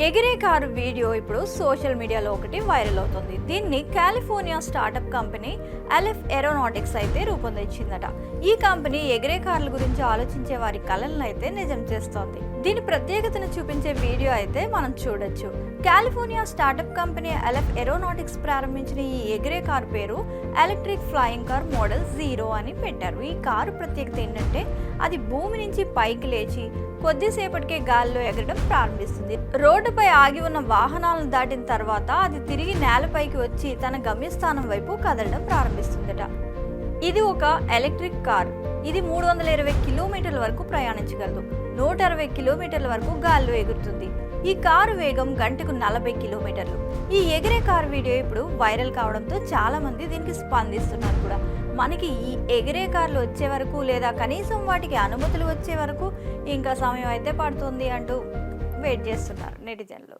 ఎగిరే car video ఇప్పుడు social మీడియాలో ఒకటి వైరల్ అవుతుంది. దీన్ని California startup company LF aeronautics అయితే రూపొందించిందట. ఈ కంపెనీ ఎగిరే కార్ల గురించి ఆలోచించే వారి కలలను అయితే నిజం చేస్తోంది. దీని ప్రత్యేకతను చూపించే వీడియో అయితే మనం చూడొచ్చు. California startup company LF aeronautics ప్రారంభించిన ఈ ఎగిరే కారు పేరు ఎలక్ట్రిక్ ఫ్లయింగ్ కార్ మోడల్ 0 అని పెట్టారు. ఈ కారు ప్రత్యేకత ఏంటంటే అది భూమి నుంచి పైకి లేచి కొద్దిసేపటికే గాలిలో ఎగరడం ప్రారంభిస్తుంది. రోడ్డుపై ఆగి ఉన్న వాహనాలను దాటిన తర్వాత అది తిరిగి నేలపైకి వచ్చి తన గమ్యస్థానం వైపు కదలడం ప్రారంభిస్తుందట. ఇది ఒక ఎలక్ట్రిక్ కార్. ఇది 320 కిలోమీటర్ల వరకు ప్రయాణించగలదు. 160 కిలోమీటర్ల వరకు గాల్లో ఎగురుతుంది. ఈ కారు వేగం గంటకు 40 కిలోమీటర్లు. ఈ ఎగిరే కారు వీడియో ఇప్పుడు వైరల్ కావడంతో చాలా మంది దీనికి స్పందిస్తున్నారు కూడా. మనకి ఈ ఎగిరే కార్లు వచ్చే వరకు లేదా కనీసం వాటికి అనుమతులు వచ్చే వరకు ఇంకా సమయం అయితే పడుతుంది అంటూ వెయిట్ చేస్తున్నారు నెటిజన్లు.